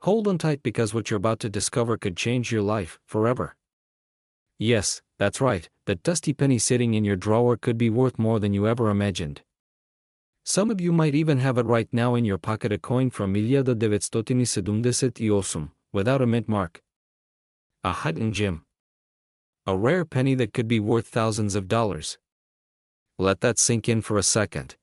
Hold on tight because what you're about to discover could change your life forever. Yes, that's right, that dusty penny sitting in your drawer could be worth more than you ever imagined. Some of you might even have it right now in your pocket, a coin from 1978, without a mint mark. A hidden gem. A rare penny that could be worth thousands of dollars. Let that sink in for a second.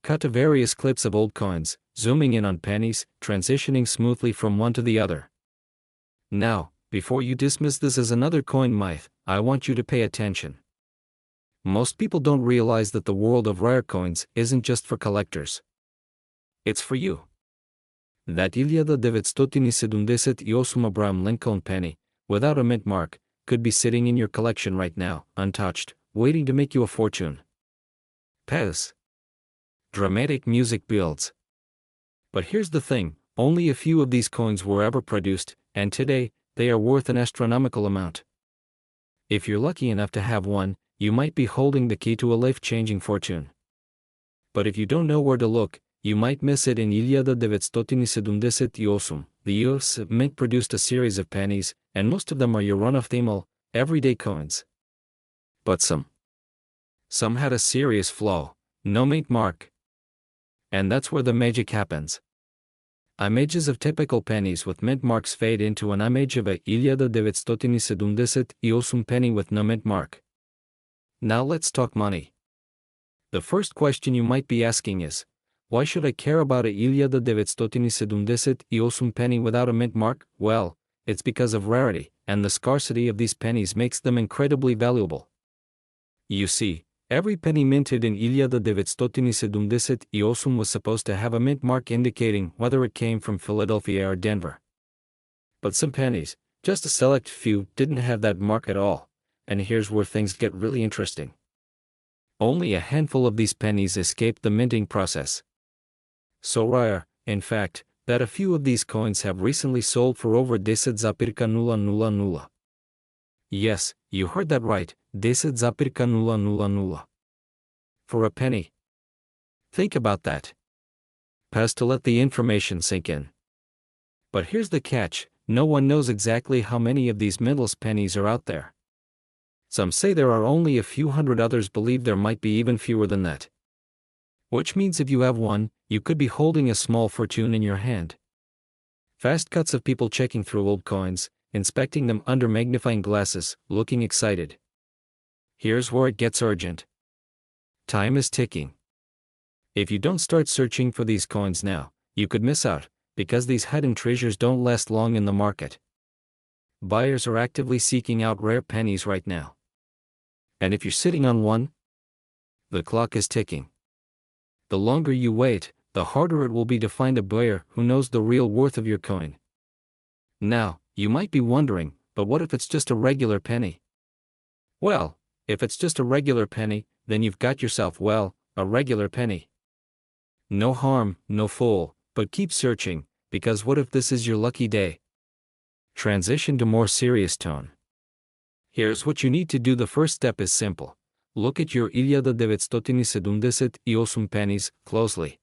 Cut to various clips of old coins, zooming in on pennies, transitioning smoothly from one to the other. Now, before you dismiss this as another coin myth, I want you to pay attention. Most people don't realize that the world of rare coins isn't just for collectors. It's for you. That 1978 Abraham Lincoln penny, without a mint mark, could be sitting in your collection right now, untouched, waiting to make you a fortune. Pez. Dramatic music builds. But here's the thing, only a few of these coins were ever produced, and today, they are worth an astronomical amount. If you're lucky enough to have one, you might be holding the key to a life-changing fortune. But if you don't know where to look, you might miss it. In 1978, the US Mint produced a series of pennies, and most of them are your run-of-the-mill, everyday coins. But some had a serious flaw, no mint mark. And that's where the magic happens. Images of typical pennies with mint marks fade into an image of a 1978 penny with no mint mark. Now let's talk money. The first question you might be asking is, why should I care about a 1978 penny without a mint mark? Well, it's because of rarity, and the scarcity of these pennies makes them incredibly valuable. You see, every penny minted in 1978 was supposed to have a mint mark indicating whether it came from Philadelphia or Denver. But some pennies, just a select few, didn't have that mark at all, and here's where things get really interesting. Only a handful of these pennies escaped the minting process. So rare, in fact, that a few of these coins have recently sold for over 10,000. Yes, you heard that right, 10,000. For a penny. Think about that. Pause to let the information sink in. But here's the catch, no one knows exactly how many of these mintless pennies are out there. Some say there are only a few hundred, others believe there might be even fewer than that. Which means if you have one, you could be holding a small fortune in your hand. Fast cuts of people checking through old coins, inspecting them under magnifying glasses, looking excited. Here's where it gets urgent. Time is ticking. If you don't start searching for these coins now, you could miss out, because these hidden treasures don't last long in the market. Buyers are actively seeking out rare pennies right now. And if you're sitting on one, the clock is ticking. The longer you wait, the harder it will be to find a buyer who knows the real worth of your coin. Now, you might be wondering, but what if it's just a regular penny? Well, if it's just a regular penny, then you've got yourself, well, a regular penny. No harm, no foul, but keep searching, because what if this is your lucky day? Transition to more serious tone. Here's what you need to do. The first step is simple. Look at your 1978 pennies closely.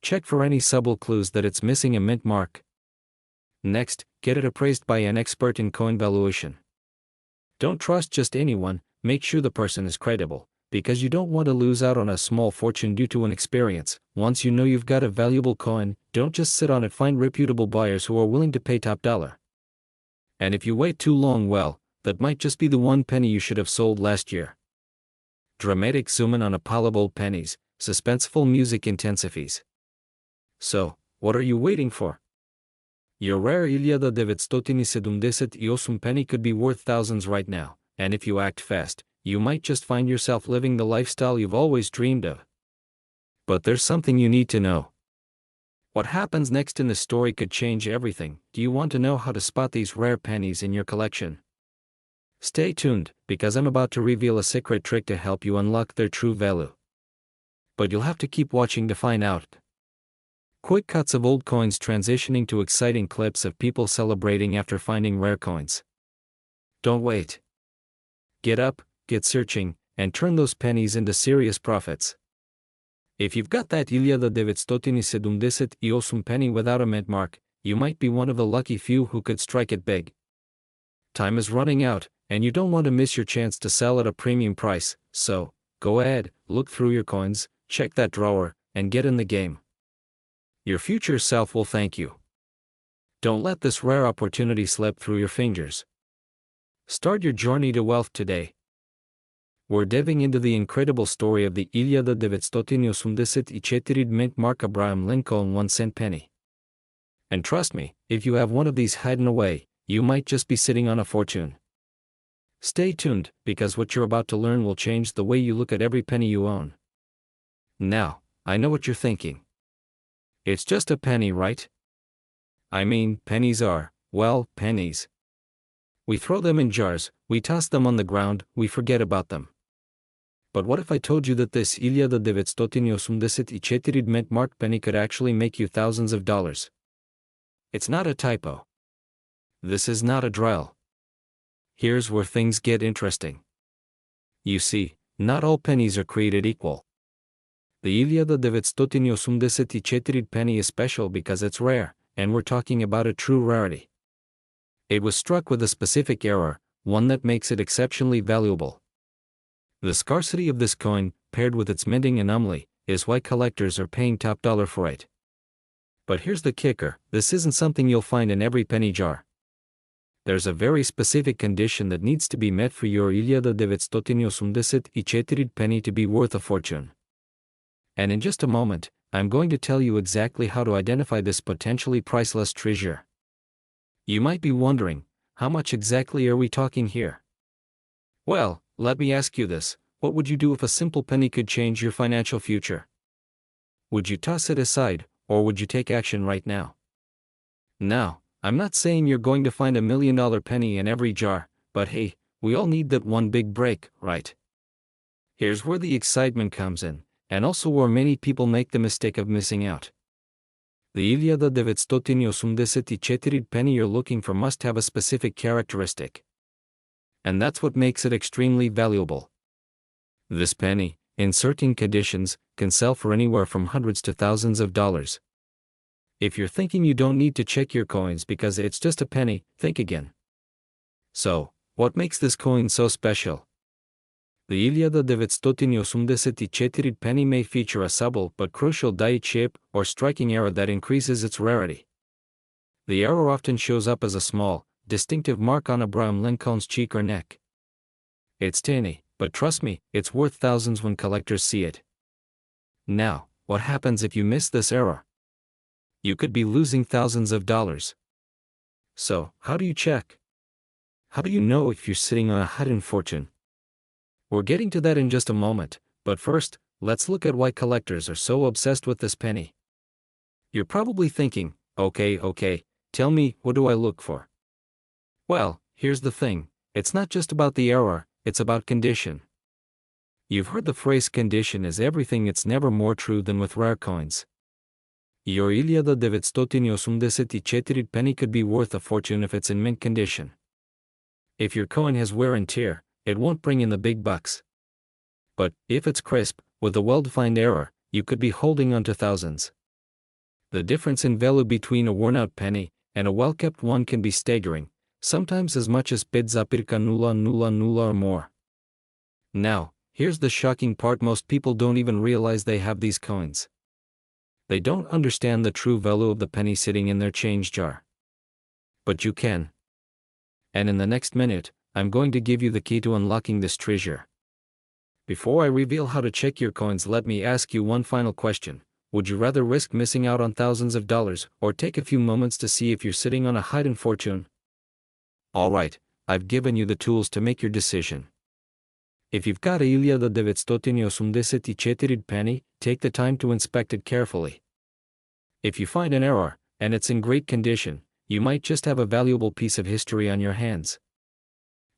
Check for any subtle clues that it's missing a mint mark. Next, get it appraised by an expert in coin valuation. Don't trust just anyone, make sure the person is credible, because you don't want to lose out on a small fortune due to inexperience. Once you know you've got a valuable coin, don't just sit on it, find reputable buyers who are willing to pay top dollar. And if you wait too long, well, that might just be the one penny you should have sold last year. Dramatic zoom in on a pile of old pennies, suspenseful music intensifies. So, what are you waiting for? Your rare 1978 penny could be worth thousands right now, and if you act fast, you might just find yourself living the lifestyle you've always dreamed of. But there's something you need to know. What happens next in the story could change everything. Do you want to know how to spot these rare pennies in your collection? Stay tuned, because I'm about to reveal a secret trick to help you unlock their true value. But you'll have to keep watching to find out. Quick cuts of old coins transitioning to exciting clips of people celebrating after finding rare coins. Don't wait. Get up, get searching, and turn those pennies into serious profits. If you've got that 1978 penny without a mint mark, you might be one of the lucky few who could strike it big. Time is running out, and you don't want to miss your chance to sell at a premium price, so go ahead, look through your coins, check that drawer, and get in the game. Your future self will thank you. Don't let this rare opportunity slip through your fingers. Start your journey to wealth today. We're diving into the incredible story of the 1984 mint mark Abraham Lincoln 1-cent penny. And trust me, if you have one of these hidden away, you might just be sitting on a fortune. Stay tuned, because what you're about to learn will change the way you look at every penny you own. Now, I know what you're thinking. It's just a penny, right? I mean, pennies are, well, pennies. We throw them in jars, we toss them on the ground, we forget about them. But what if I told you that this 1984 mint mark penny could actually make you thousands of dollars? It's not a typo. This is not a drill. Here's where things get interesting. You see, not all pennies are created equal. The 1984 penny is special because it's rare, and we're talking about a true rarity. It was struck with a specific error, one that makes it exceptionally valuable. The scarcity of this coin, paired with its minting anomaly, is why collectors are paying top dollar for it. But here's the kicker, this isn't something you'll find in every penny jar. There's a very specific condition that needs to be met for your 1984 penny to be worth a fortune. And in just a moment, I'm going to tell you exactly how to identify this potentially priceless treasure. You might be wondering, how much exactly are we talking here? Well, let me ask you this, what would you do if a simple penny could change your financial future? Would you toss it aside, or would you take action right now? Now, I'm not saying you're going to find $1 million penny in every jar, but hey, we all need that one big break, right? Here's where the excitement comes in, and also where many people make the mistake of missing out. The 1984 penny you're looking for must have a specific characteristic. And that's what makes it extremely valuable. This penny, in certain conditions, can sell for anywhere from hundreds to thousands of dollars. If you're thinking you don't need to check your coins because it's just a penny, think again. So, what makes this coin so special? The 1984 penny may feature a subtle but crucial die chip or striking error that increases its rarity. The error often shows up as a small, distinctive mark on Abraham Lincoln's cheek or neck. It's tiny, but trust me, it's worth thousands when collectors see it. Now, what happens if you miss this error? You could be losing thousands of dollars. So, how do you check? How do you know if you're sitting on a hidden fortune? We're getting to that in just a moment, but first, let's look at why collectors are so obsessed with this penny. You're probably thinking, okay, tell me, what do I look for? Well, here's the thing, it's not just about the error, it's about condition. You've heard the phrase condition is everything. It's never more true than with rare coins. Your 1984 penny could be worth a fortune if it's in mint condition. If your coin has wear and tear, it won't bring in the big bucks. But if it's crisp, with a well-defined error, you could be holding on to thousands. The difference in value between a worn-out penny and a well-kept one can be staggering, sometimes as much as $1 or more. Now, here's the shocking part: most people don't even realize they have these coins. They don't understand the true value of the penny sitting in their change jar. But you can. And in the next minute, I'm going to give you the key to unlocking this treasure. Before I reveal how to check your coins, let me ask you one final question. Would you rather risk missing out on thousands of dollars, or take a few moments to see if you're sitting on a hidden fortune? Alright, I've given you the tools to make your decision. If you've got a 1984 penny, take the time to inspect it carefully. If you find an error, and it's in great condition, you might just have a valuable piece of history on your hands.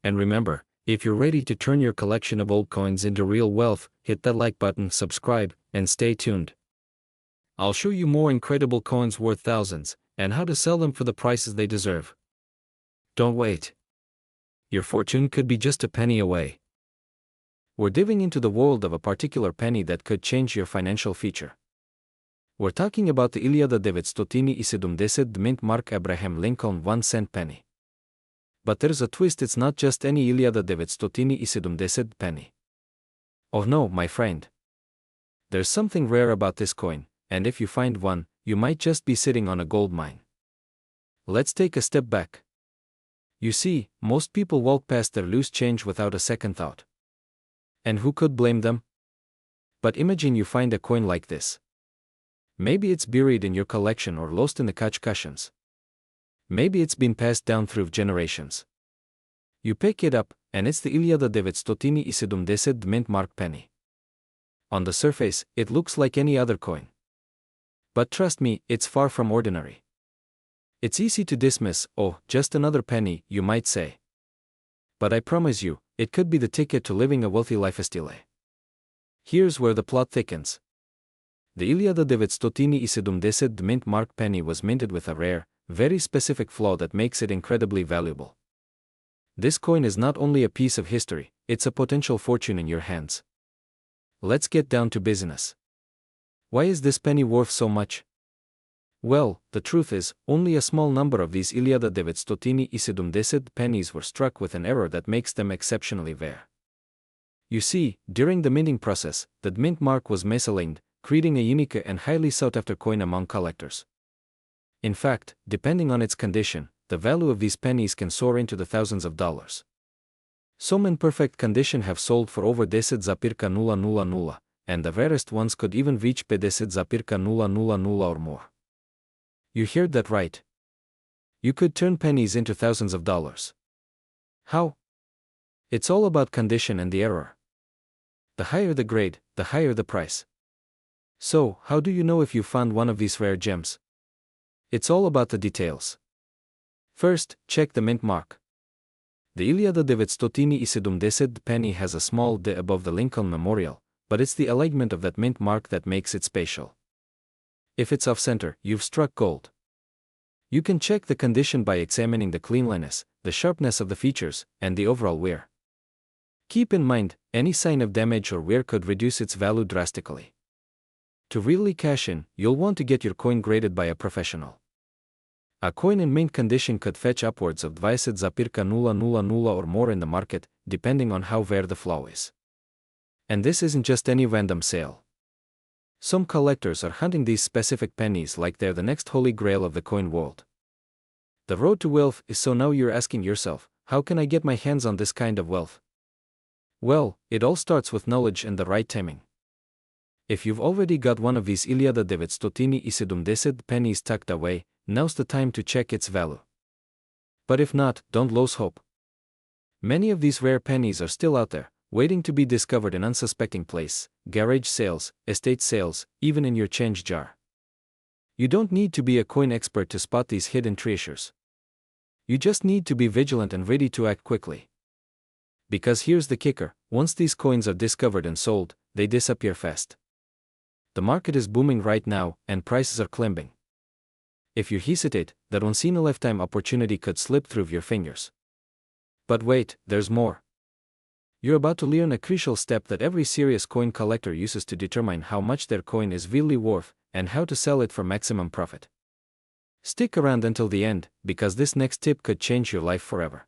And remember, if you're ready to turn your collection of old coins into real wealth, hit that like button, subscribe, and stay tuned. I'll show you more incredible coins worth thousands, and how to sell them for the prices they deserve. Don't wait. Your fortune could be just a penny away. We're diving into the world of a particular penny that could change your financial future. We're talking about the Iliada Devetstotini Isidumdeset Mint Mark Abraham Lincoln 1 cent penny. But there's a twist, it's not just any Iliada Devetstotini Isidumdeset penny. Oh no, my friend. There's something rare about this coin, and if you find one, you might just be sitting on a gold mine. Let's take a step back. You see, most people walk past their loose change without a second thought. And who could blame them? But imagine you find a coin like this. Maybe it's buried in your collection or lost in the couch cushions. Maybe it's been passed down through generations. You pick it up, and it's the Iliada Devetstotini Isidumdeset Mint Mark penny. On the surface, it looks like any other coin. But trust me, it's far from ordinary. It's easy to dismiss, oh, just another penny, you might say. But I promise you, it could be the ticket to living a wealthy lifestyle. Here's where the plot thickens. The Iliada Devetstotini Isidumdeset Mint Mark penny was minted with a rare, very specific flaw that makes it incredibly valuable. This coin is not only a piece of history, it's a potential fortune in your hands. Let's get down to business. Why is this penny worth so much? Well, the truth is, only a small number of these Iliada Devetstotini Isidumdeset pennies were struck with an error that makes them exceptionally rare. You see, during the minting process, the mint mark was misaligned, creating a unique and highly sought-after coin among collectors. In fact, depending on its condition, the value of these pennies can soar into the thousands of dollars. Some in perfect condition have sold for over 10,000, and the rarest ones could even reach 50,000 or more. You heard that right. You could turn pennies into thousands of dollars. How? It's all about condition and the error. The higher the grade, the higher the price. So, how do you know if you found one of these rare gems? It's all about the details. First, check the mint mark. The Iliada Devetstotini Isidumdeset penny has a small D above the Lincoln Memorial, but it's the alignment of that mint mark that makes it special. If it's off-center, you've struck gold. You can check the condition by examining the cleanliness, the sharpness of the features, and the overall wear. Keep in mind, any sign of damage or wear could reduce its value drastically. To really cash in, you'll want to get your coin graded by a professional. A coin in mint condition could fetch upwards of 20,000 or more in the market, depending on how rare the flaw is. And this isn't just any random sale. Some collectors are hunting these specific pennies like they're the next holy grail of the coin world. The road to wealth is, so now you're asking yourself, how can I get my hands on this kind of wealth? Well, it all starts with knowledge and the right timing. If you've already got one of these Iliada Devetstotini Isidumdeset pennies tucked away, now's the time to check its value. But if not, don't lose hope. Many of these rare pennies are still out there, waiting to be discovered in unsuspecting places, garage sales, estate sales, even in your change jar. You don't need to be a coin expert to spot these hidden treasures. You just need to be vigilant and ready to act quickly. Because here's the kicker, once these coins are discovered and sold, they disappear fast. The market is booming right now, and prices are climbing. If you hesitate, that once-in-a-lifetime opportunity could slip through your fingers. But wait, there's more. You're about to learn a crucial step that every serious coin collector uses to determine how much their coin is really worth, and how to sell it for maximum profit. Stick around until the end, because this next tip could change your life forever.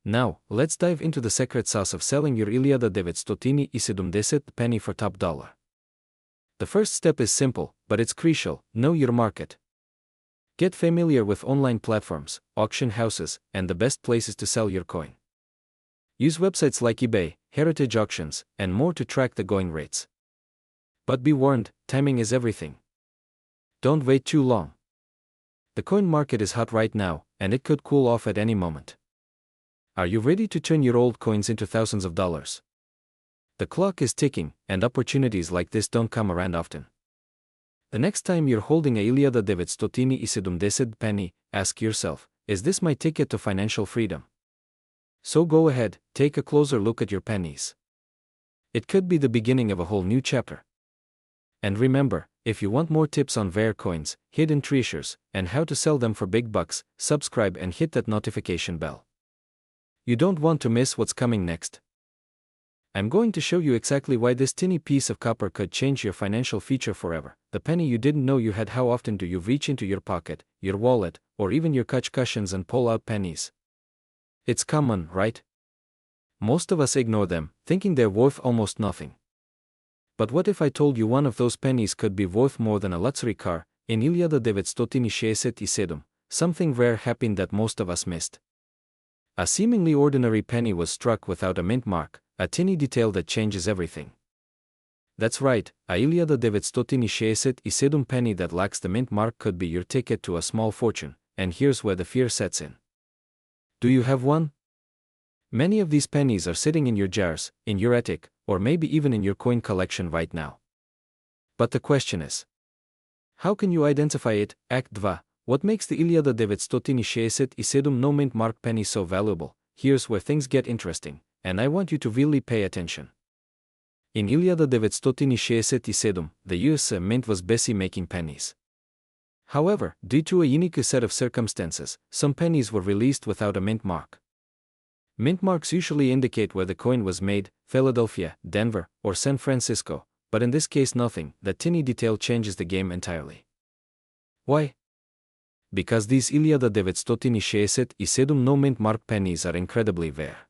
Now, let's dive into the secret sauce of selling your Iliada Devetstotini Isidumdeset penny for top dollar. The first step is simple, but it's crucial: know your market. Get familiar with online platforms, auction houses, and the best places to sell your coin. Use websites like eBay, Heritage Auctions, and more to track the going rates. But be warned, timing is everything. Don't wait too long. The coin market is hot right now, and it could cool off at any moment. Are you ready to turn your old coins into thousands of dollars? The clock is ticking, and opportunities like this don't come around often. The next time you're holding a Iliada Devetstotini Isidumdeset penny, ask yourself, is this my ticket to financial freedom? So go ahead, take a closer look at your pennies. It could be the beginning of a whole new chapter. And remember, if you want more tips on rare coins, hidden treasures, and how to sell them for big bucks, subscribe and hit that notification bell. You don't want to miss what's coming next. I'm going to show you exactly why this tiny piece of copper could change your financial future forever. The penny you didn't know you had. How often do you reach into your pocket, your wallet, or even your couch cushions and pull out pennies? It's common, right? Most of us ignore them, thinking they're worth almost nothing. But what if I told you one of those pennies could be worth more than a luxury car? In 1967, something rare happened that most of us missed. A seemingly ordinary penny was struck without a mint mark, a tiny detail that changes everything. That's right, a 1967 penny that lacks the mint mark could be your ticket to a small fortune, and here's where the fear sets in. Do you have one? Many of these pennies are sitting in your jars, in your attic, or maybe even in your coin collection right now. But the question is, how can you identify it? Act 2. What makes the 1967 no mint mark penny so valuable? Here's where things get interesting, and I want you to really pay attention. In 1967, the US Mint was busy making pennies. However, due to a unique set of circumstances, some pennies were released without a mint mark. Mint marks usually indicate where the coin was made, Philadelphia, Denver, or San Francisco, but in this case nothing. That tiny detail changes the game entirely. Why? Because these 1967 no mint mark pennies are incredibly rare.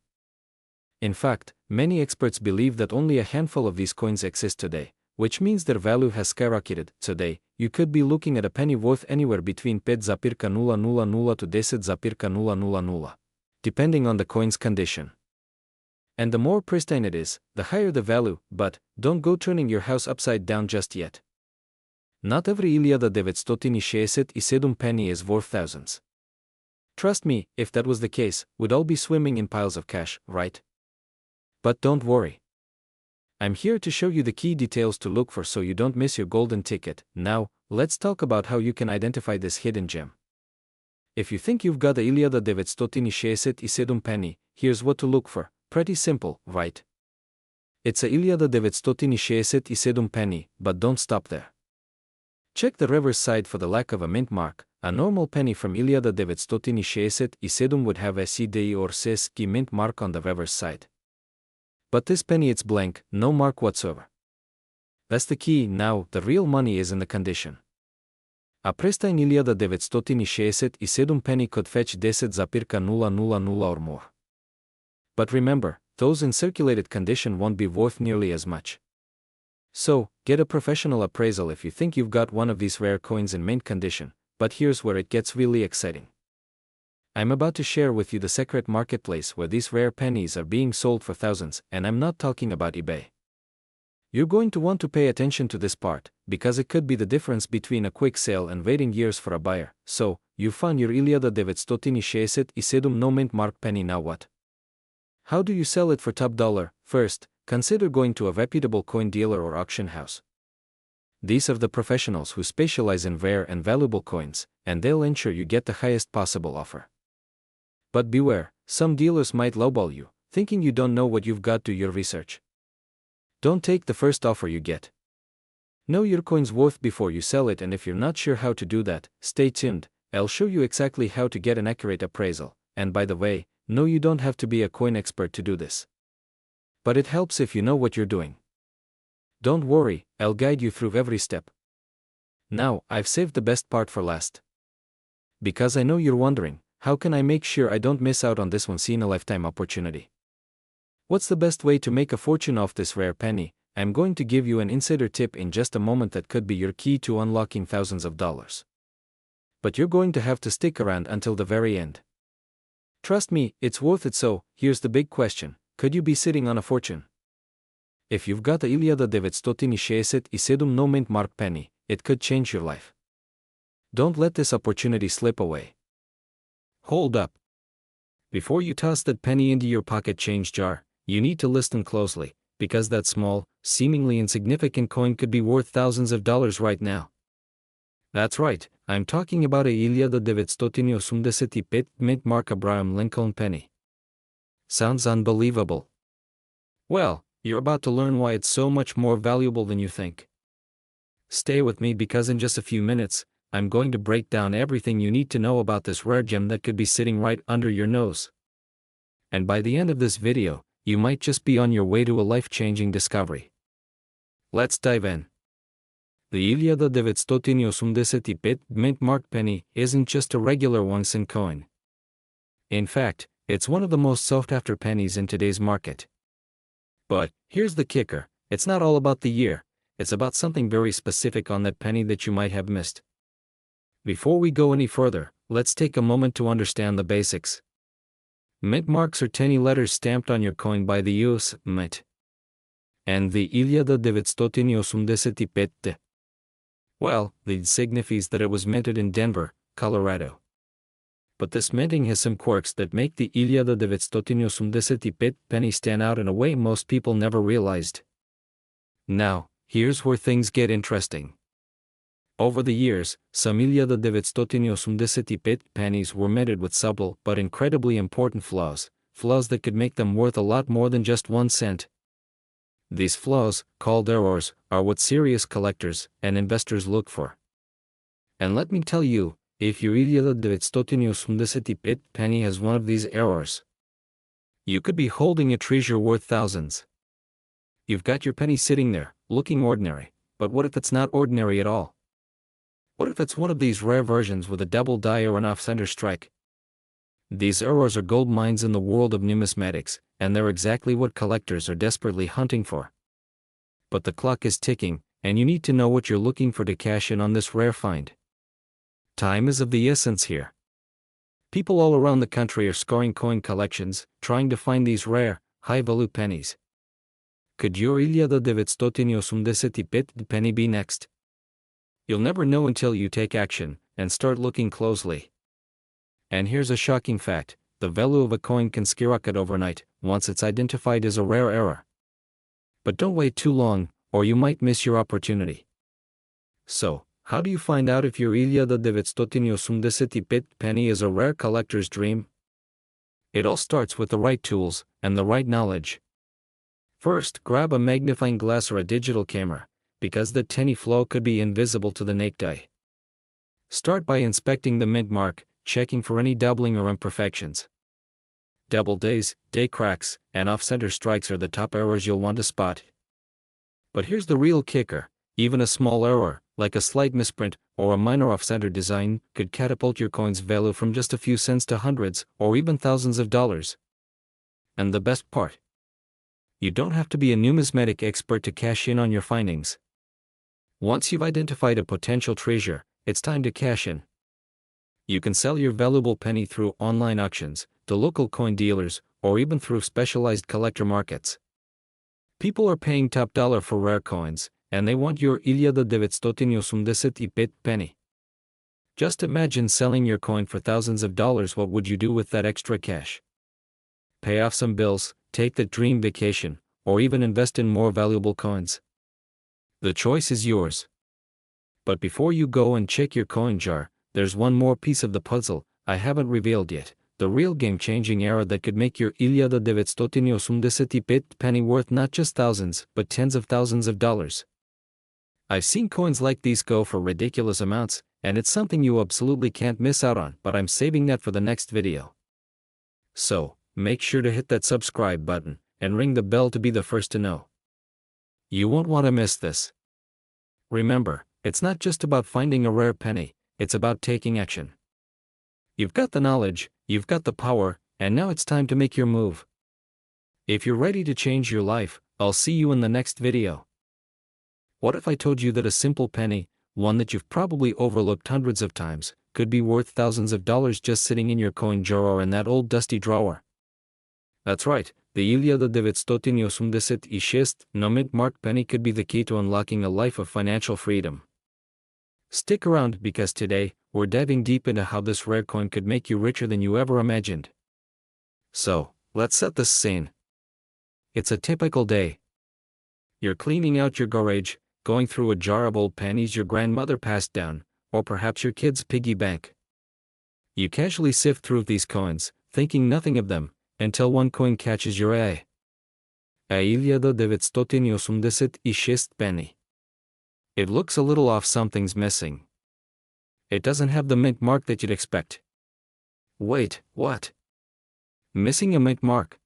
In fact, many experts believe that only a handful of these coins exist today, which means their value has skyrocketed. Today, you could be looking at a penny worth anywhere between 5,000 to 10,000, depending on the coin's condition. And the more pristine it is, the higher the value, but don't go turning your house upside down just yet. Not every 1967 penny is worth thousands. Trust me, if that was the case, we'd all be swimming in piles of cash, right? But don't worry. I'm here to show you the key details to look for so you don't miss your golden ticket. Now, let's talk about how you can identify this hidden gem. If you think you've got the 1967 penny, here's what to look for. Pretty simple, right? It's a 1967 penny, but don't stop there. Check the reverse side for the lack of a mint mark. A normal penny from 1967 would have a CDI or CSK mint mark on the reverse side. But this penny, it's blank, no mark whatsoever. That's the key. Now, the real money is in the condition. A pristine 1967 penny could fetch 10,000 or more. But remember, those in circulated condition won't be worth nearly as much. So, get a professional appraisal if you think you've got one of these rare coins in mint condition. But here's where it gets really exciting. I'm about to share with you the secret marketplace where these rare pennies are being sold for thousands, and I'm not talking about eBay. You're going to want to pay attention to this part, because it could be the difference between a quick sale and waiting years for a buyer. So, you found your 1967 no mint mark penny. Now what? How do you sell it for top dollar? First, consider going to a reputable coin dealer or auction house. These are the professionals who specialize in rare and valuable coins, and they'll ensure you get the highest possible offer. But beware, some dealers might lowball you, thinking you don't know what you've got. Do your research. Don't take the first offer you get. Know your coin's worth before you sell it, and if you're not sure how to do that, stay tuned. I'll show you exactly how to get an accurate appraisal. And by the way, no, you don't have to be a coin expert to do this. But it helps if you know what you're doing. Don't worry, I'll guide you through every step. Now, I've saved the best part for last. Because I know you're wondering, how can I make sure I don't miss out on this once-in-a-lifetime opportunity? What's the best way to make a fortune off this rare penny? I'm going to give you an insider tip in just a moment that could be your key to unlocking thousands of dollars. But you're going to have to stick around until the very end. Trust me, it's worth it. So, here's the big question. Could you be sitting on a fortune? If you've got the 1967 no mint mark penny, it could change your life. Don't let this opportunity slip away. Hold up. Before you toss that penny into your pocket change jar, you need to listen closely, because that small, seemingly insignificant coin could be worth thousands of dollars right now. That's right, I'm talking about a 1985 mint mark Abraham Lincoln penny. Sounds unbelievable. Well, you're about to learn why it's so much more valuable than you think. Stay with me, because in just a few minutes, I'm going to break down everything you need to know about this rare gem that could be sitting right under your nose. And by the end of this video, you might just be on your way to a life-changing discovery. Let's dive in. The 1985 mint mark penny isn't just a regular 1-cent coin. In fact, it's one of the most sought-after pennies in today's market. But here's the kicker, it's not all about the year, it's about something very specific on that penny that you might have missed. Before we go any further, let's take a moment to understand the basics. Mint marks are tiny letters stamped on your coin by the US Mint. And the 1985. Well, it signifies that it was minted in Denver, Colorado. But this minting has some quirks that make the 1985 penny stand out in a way most people never realized. Now, here's where things get interesting. Over the years, some 1985 pennies were minted with subtle but incredibly important flaws that could make them worth a lot more than just 1 cent. These flaws, called errors, are what serious collectors and investors look for. And let me tell you, if your 1985 penny has one of these errors, you could be holding a treasure worth thousands. You've got your penny sitting there, looking ordinary, but what if it's not ordinary at all? What if it's one of these rare versions with a double die or an off-center strike? These errors are gold mines in the world of numismatics, and they're exactly what collectors are desperately hunting for. But the clock is ticking, and you need to know what you're looking for to cash in on this rare find. Time is of the essence here. People all around the country are scoring coin collections, trying to find these rare, high-value pennies. Could your 1985 penny be next? You'll never know until you take action and start looking closely. And here's a shocking fact, the value of a coin can skyrocket overnight once it's identified as a rare error. But don't wait too long, or you might miss your opportunity. So, how do you find out if your 1985 penny is a rare collector's dream? It all starts with the right tools and the right knowledge. First, grab a magnifying glass or a digital camera, because the tiny flaw could be invisible to the naked eye. Start by inspecting the mint mark, checking for any doubling or imperfections. Double days, day cracks, and off-center strikes are the top errors you'll want to spot. But here's the real kicker, even a small error, like a slight misprint or a minor off-center design, could catapult your coin's value from just a few cents to hundreds or even thousands of dollars. And the best part? You don't have to be a numismatic expert to cash in on your findings. Once you've identified a potential treasure, it's time to cash in. You can sell your valuable penny through online auctions, to local coin dealers, or even through specialized collector markets. People are paying top dollar for rare coins, and they want your 1985 penny. Just imagine selling your coin for thousands of dollars. What would you do with that extra cash? Pay off some bills, take that dream vacation, or even invest in more valuable coins. The choice is yours. But before you go and check your coin jar, there's one more piece of the puzzle I haven't revealed yet, the real game-changing error that could make your 1985 penny worth not just thousands, but tens of thousands of dollars. I've seen coins like these go for ridiculous amounts, and it's something you absolutely can't miss out on, but I'm saving that for the next video. So, make sure to hit that subscribe button, and ring the bell to be the first to know. You won't want to miss this. Remember, it's not just about finding a rare penny, it's about taking action. You've got the knowledge, you've got the power, and now it's time to make your move. If you're ready to change your life, I'll see you in the next video. What if I told you that a simple penny, one that you've probably overlooked hundreds of times, could be worth thousands of dollars just sitting in your coin jar or in that old dusty drawer? That's right, the 1985 mint mark penny could be the key to unlocking a life of financial freedom. Stick around because today, we're diving deep into how this rare coin could make you richer than you ever imagined. So, let's set the scene. It's a typical day. You're cleaning out your garage, going through a jar of old pennies your grandmother passed down, or perhaps your kid's piggy bank. You casually sift through these coins, thinking nothing of them, until one coin catches your eye. A 1986 penny. It looks a little off, something's missing. It doesn't have the mint mark that you'd expect. Wait, what? Missing a mint mark?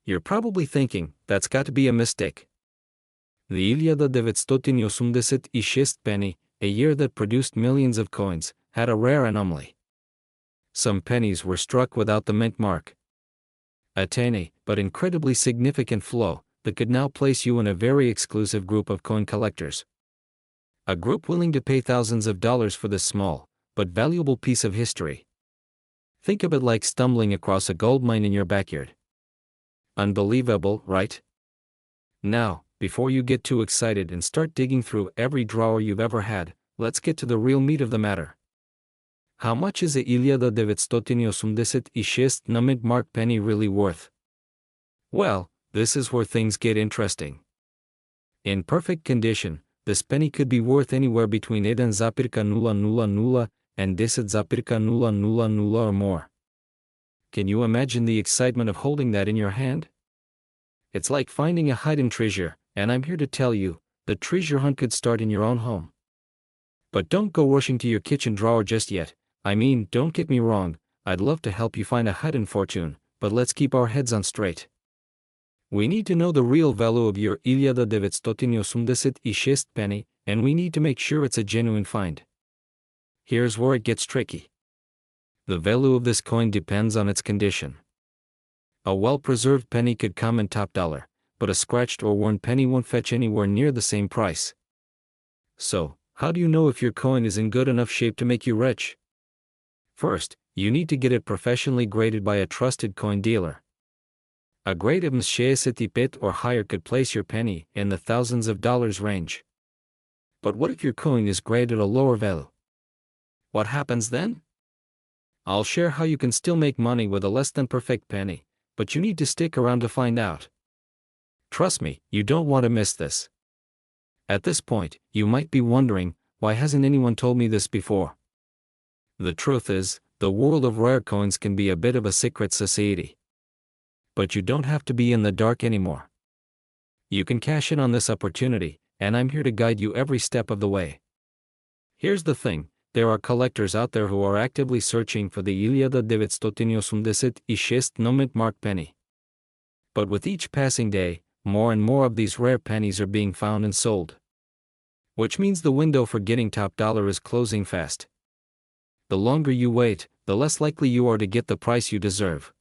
You're probably thinking, that's got to be a mistake. The 1986 penny, a year that produced millions of coins, had a rare anomaly. Some pennies were struck without the mint mark. A tiny, but incredibly significant flaw that could now place you in a very exclusive group of coin collectors. A group willing to pay thousands of dollars for this small, but valuable piece of history. Think of it like stumbling across a gold mine in your backyard. Unbelievable, right? Now, before you get too excited and start digging through every drawer you've ever had, let's get to the real meat of the matter. How much is a 1986 na mint mark penny really worth? Well, this is where things get interesting. In perfect condition, this penny could be worth anywhere between 1,000 and 10,000 or more. Can you imagine the excitement of holding that in your hand? It's like finding a hidden treasure, and I'm here to tell you, the treasure hunt could start in your own home. But don't go rushing to your kitchen drawer just yet. I mean, don't get me wrong, I'd love to help you find a hidden fortune, but let's keep our heads on straight. We need to know the real value of your 1986 penny, and we need to make sure it's a genuine find. Here's where it gets tricky. The value of this coin depends on its condition. A well-preserved penny could come in top dollar, but a scratched or worn penny won't fetch anywhere near the same price. So, how do you know if your coin is in good enough shape to make you rich? First, you need to get it professionally graded by a trusted coin dealer. A grade of MS65 or higher could place your penny in the thousands of dollars range. But what if your coin is graded a lower value? What happens then? I'll share how you can still make money with a less than perfect penny, but you need to stick around to find out. Trust me, you don't want to miss this. At this point, you might be wondering, why hasn't anyone told me this before? The truth is, the world of rare coins can be a bit of a secret society. But you don't have to be in the dark anymore. You can cash in on this opportunity, and I'm here to guide you every step of the way. Here's the thing, there are collectors out there who are actively searching for the 1986 no mint mark penny. But with each passing day, more and more of these rare pennies are being found and sold. Which means the window for getting top dollar is closing fast. The longer you wait, the less likely you are to get the price you deserve.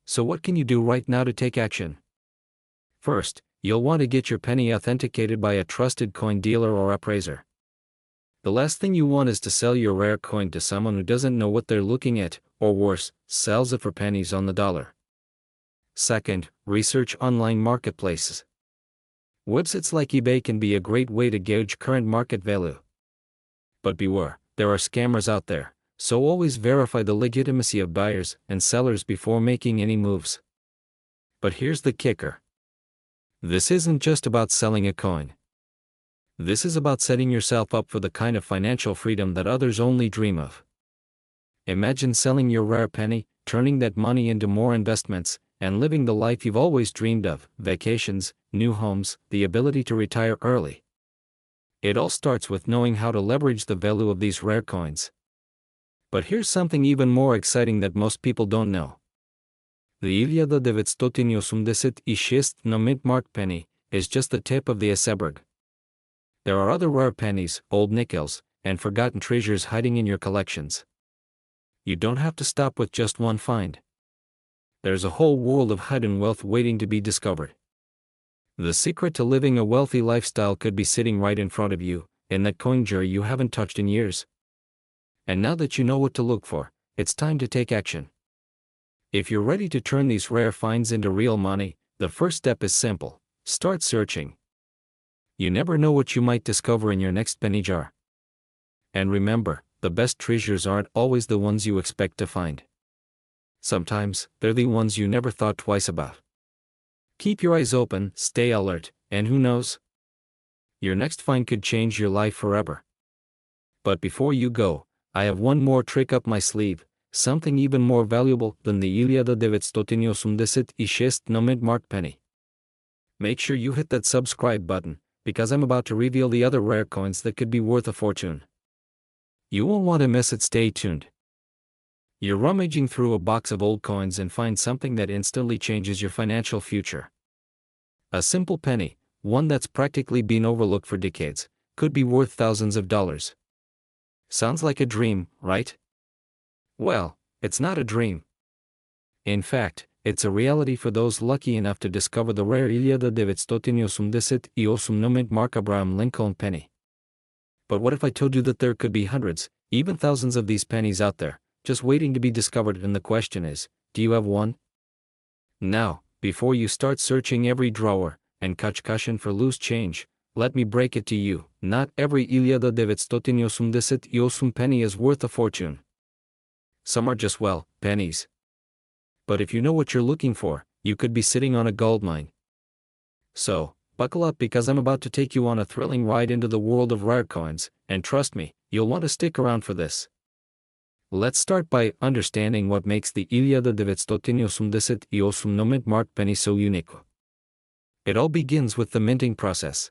So what can you do right now to take action? First, you'll want to get your penny authenticated by a trusted coin dealer or appraiser. The last thing you want is to sell your rare coin to someone who doesn't know what they're looking at, or worse, sells it for pennies on the dollar. Second, research online marketplaces. Websites like eBay can be a great way to gauge current market value. But beware, there are scammers out there, so always verify the legitimacy of buyers and sellers before making any moves. But here's the kicker. This isn't just about selling a coin. This is about setting yourself up for the kind of financial freedom that others only dream of. Imagine selling your rare penny, turning that money into more investments, and living the life you've always dreamed of: vacations, new homes, the ability to retire early. It all starts with knowing how to leverage the value of these rare coins. But here's something even more exciting that most people don't know. The 1986 no mint mark penny is just the tip of the iceberg. There are other rare pennies, old nickels, and forgotten treasures hiding in your collections. You don't have to stop with just one find. There's a whole world of hidden wealth waiting to be discovered. The secret to living a wealthy lifestyle could be sitting right in front of you, in that coin jar you haven't touched in years. And now that you know what to look for, it's time to take action. If you're ready to turn these rare finds into real money, the first step is simple: start searching. You never know what you might discover in your next penny jar. And remember, the best treasures aren't always the ones you expect to find. Sometimes, they're the ones you never thought twice about. Keep your eyes open, stay alert, and who knows? Your next find could change your life forever. But before you go, I have one more trick up my sleeve, something even more valuable than the 1986 no mint mark penny. Make sure you hit that subscribe button, because I'm about to reveal the other rare coins that could be worth a fortune. You won't want to miss it. Stay tuned. You're rummaging through a box of old coins and find something that instantly changes your financial future. A simple penny, one that's practically been overlooked for decades, could be worth thousands of dollars. Sounds like a dream, right? Well, it's not a dream. In fact, it's a reality for those lucky enough to discover the rare 1980 no mint Mark Abraham Lincoln penny. But what if I told you that there could be hundreds, even thousands of these pennies out there, just waiting to be discovered, and the question is, do you have one? Now, before you start searching every drawer and cushion for loose change, let me break it to you, not every 1980 penny is worth a fortune. Some are just, well, pennies. But if you know what you're looking for, you could be sitting on a goldmine. So, buckle up, because I'm about to take you on a thrilling ride into the world of rare coins, and trust me, you'll want to stick around for this. Let's start by understanding what makes the 1980 no mint mark penny so unique. It all begins with the minting process.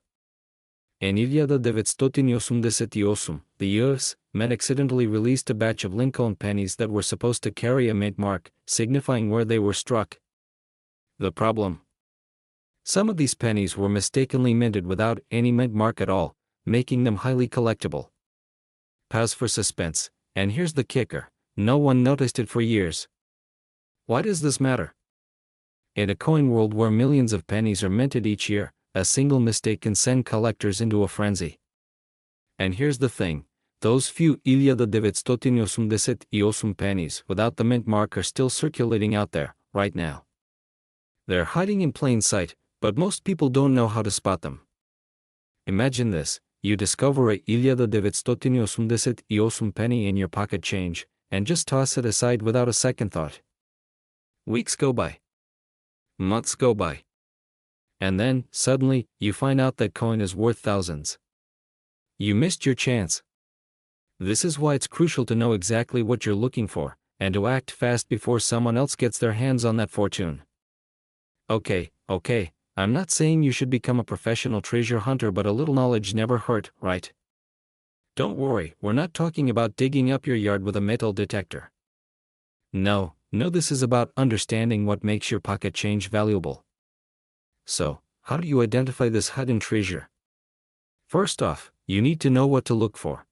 In 1980, the U.S. Mint accidentally released a batch of Lincoln pennies that were supposed to carry a mint mark, signifying where they were struck. The problem? Some of these pennies were mistakenly minted without any mint mark at all, making them highly collectible. Pause for suspense, and here's the kicker: no one noticed it for years. Why does this matter? In a coin world where millions of pennies are minted each year, a single mistake can send collectors into a frenzy. And here's the thing: those few 1980 pennies without the mint mark are still circulating out there, right now. They're hiding in plain sight, but most people don't know how to spot them. Imagine this: you discover a 1980 penny in your pocket change, and just toss it aside without a second thought. Weeks go by. Months go by. And then, suddenly, you find out that coin is worth thousands. You missed your chance. This is why it's crucial to know exactly what you're looking for, and to act fast before someone else gets their hands on that fortune. Okay, I'm not saying you should become a professional treasure hunter, but a little knowledge never hurt, right? Don't worry, we're not talking about digging up your yard with a metal detector. No, this is about understanding what makes your pocket change valuable. So, how do you identify this hidden treasure? First off, you need to know what to look for.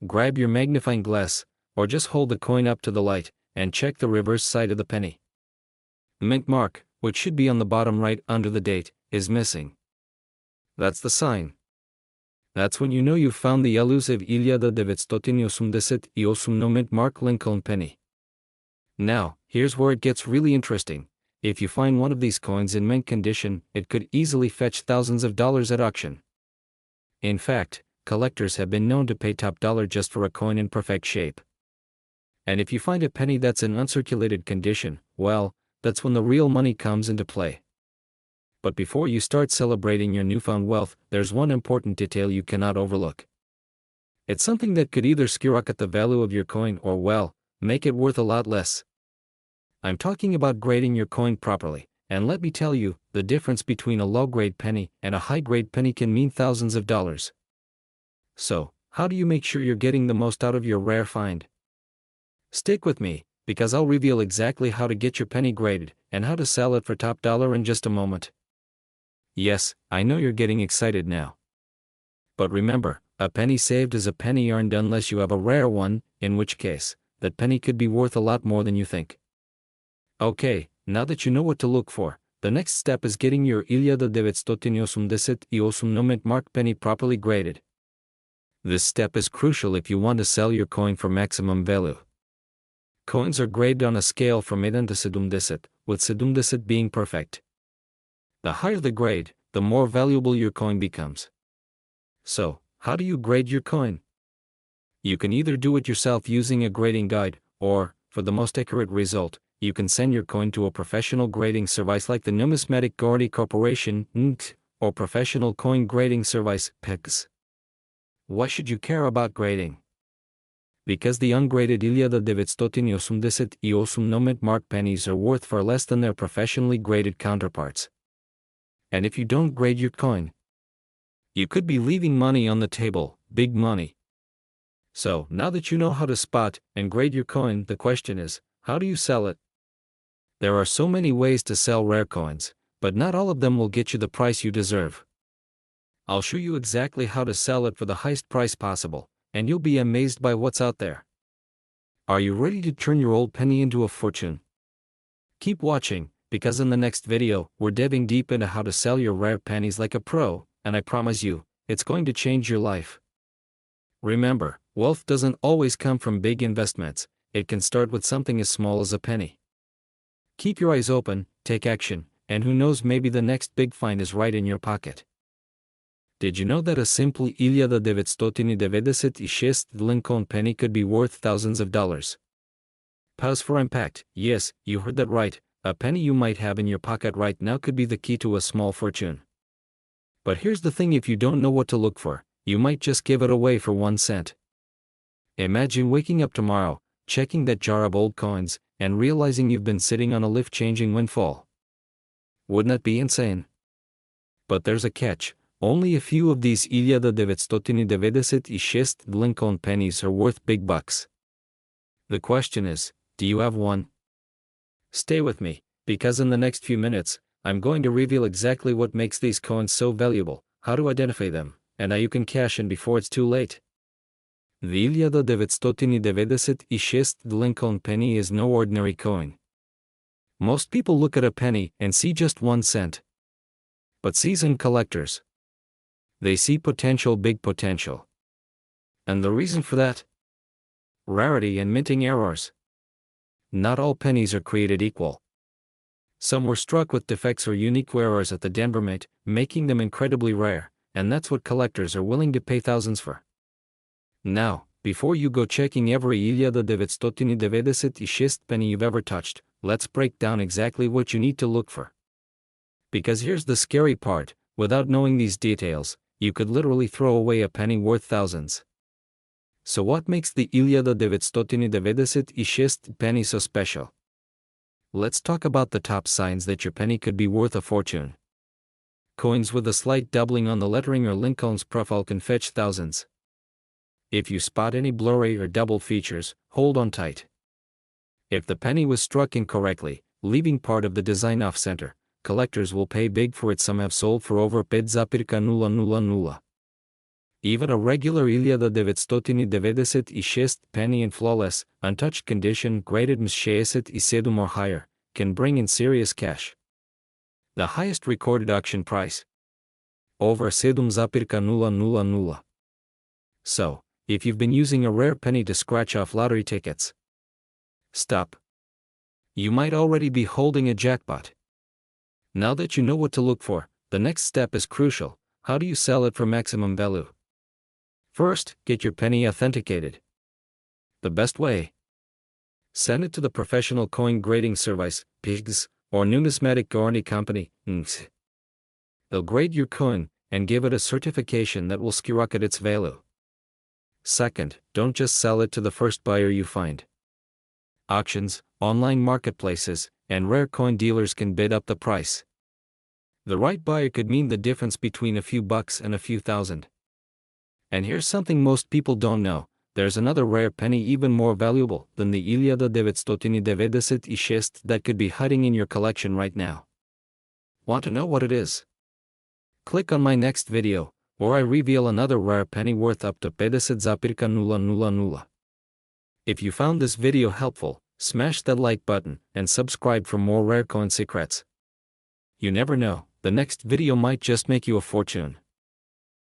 Grab your magnifying glass, or just hold the coin up to the light, and check the reverse side of the penny. The mint mark, which should be on the bottom right under the date, is missing. That's the sign. That's when you know you've found the elusive 1980 no mint mark Lincoln penny. Now, here's where it gets really interesting. If you find one of these coins in mint condition, it could easily fetch thousands of dollars at auction. In fact, collectors have been known to pay top dollar just for a coin in perfect shape. And if you find a penny that's in uncirculated condition, well, that's when the real money comes into play. But before you start celebrating your newfound wealth, there's one important detail you cannot overlook. It's something that could either skyrocket the value of your coin or, well, make it worth a lot less. I'm talking about grading your coin properly, and let me tell you, the difference between a low-grade penny and a high-grade penny can mean thousands of dollars. So, how do you make sure you're getting the most out of your rare find? Stick with me, because I'll reveal exactly how to get your penny graded, and how to sell it for top dollar in just a moment. Yes, I know you're getting excited now. But remember, a penny saved is a penny earned, unless you have a rare one, in which case, that penny could be worth a lot more than you think. Okay, now that you know what to look for, the next step is getting your 1980 no mint mark penny properly graded. This step is crucial if you want to sell your coin for maximum value. Coins are graded on a scale from 1 to 10, with 10 being perfect. The higher the grade, the more valuable your coin becomes. So, how do you grade your coin? You can either do it yourself using a grading guide, or, for the most accurate result, you can send your coin to a professional grading service like the Numismatic Guarantee Corporation, NGC, or Professional Coin Grading Service, PEGS. Why should you care about grading? Because the ungraded 1980 no mint mark pennies are worth far less than their professionally graded counterparts. And if you don't grade your coin, you could be leaving money on the table, big money. So, now that you know how to spot and grade your coin, the question is, how do you sell it? There are so many ways to sell rare coins, but not all of them will get you the price you deserve. I'll show you exactly how to sell it for the highest price possible, and you'll be amazed by what's out there. Are you ready to turn your old penny into a fortune? Keep watching, because in the next video, we're diving deep into how to sell your rare pennies like a pro, and I promise you, it's going to change your life. Remember, wealth doesn't always come from big investments, it can start with something as small as a penny. Keep your eyes open, take action, and who knows, maybe the next big find is right in your pocket. Did you know that a simple 1996 Lincoln penny could be worth thousands of dollars? Pause for impact. Yes, you heard that right, a penny you might have in your pocket right now could be the key to a small fortune. But here's the thing, if you don't know what to look for, you might just give it away for 1 cent. Imagine waking up tomorrow, checking that jar of old coins, and realizing you've been sitting on a life-changing windfall. Wouldn't that be insane? But there's a catch. Only a few of these 1996 Lincoln pennies are worth big bucks. The question is, do you have one? Stay with me, because in the next few minutes, I'm going to reveal exactly what makes these coins so valuable, how to identify them, and how you can cash in before it's too late. The 1996 Lincoln penny is no ordinary coin. Most people look at a penny and see just 1 cent. But seasoned collectors, they see potential, big potential. And the reason for that? Rarity and minting errors. Not all pennies are created equal. Some were struck with defects or unique errors at the Denver Mint, making them incredibly rare, and that's what collectors are willing to pay thousands for. Now, before you go checking every 1996 penny you've ever touched, let's break down exactly what you need to look for. Because here's the scary part, without knowing these details, you could literally throw away a penny worth thousands. So what makes the 1996 penny so special? Let's talk about the top signs that your penny could be worth a fortune. Coins with a slight doubling on the lettering or Lincoln's profile can fetch thousands. If you spot any blurry or double features, hold on tight. If the penny was struck incorrectly, leaving part of the design off-center, collectors will pay big for it. Some have sold for over $0.000. Even a regular 1996 penny in flawless, untouched condition graded M67 or higher, can bring in serious cash. The highest recorded auction price? Over $7,000. So, if you've been using a rare penny to scratch off lottery tickets, stop. You might already be holding a jackpot. Now that you know what to look for, the next step is crucial. How do you sell it for maximum value? First, get your penny authenticated. The best way? Send it to the Professional Coin Grading Service, PGS, or Numismatic Guarantee Company, NGS. They'll grade your coin and give it a certification that will skyrocket its value. Second, don't just sell it to the first buyer you find. Auctions, online marketplaces, and rare coin dealers can bid up the price. The right buyer could mean the difference between a few bucks and a few thousand. And here's something most people don't know, there's another rare penny even more valuable than the 1996 that could be hiding in your collection right now. Want to know what it is? Click on my next video, where I reveal another rare penny worth up to $50,000. If you found this video helpful, smash that like button and subscribe for more rare coin secrets. You never know, the next video might just make you a fortune.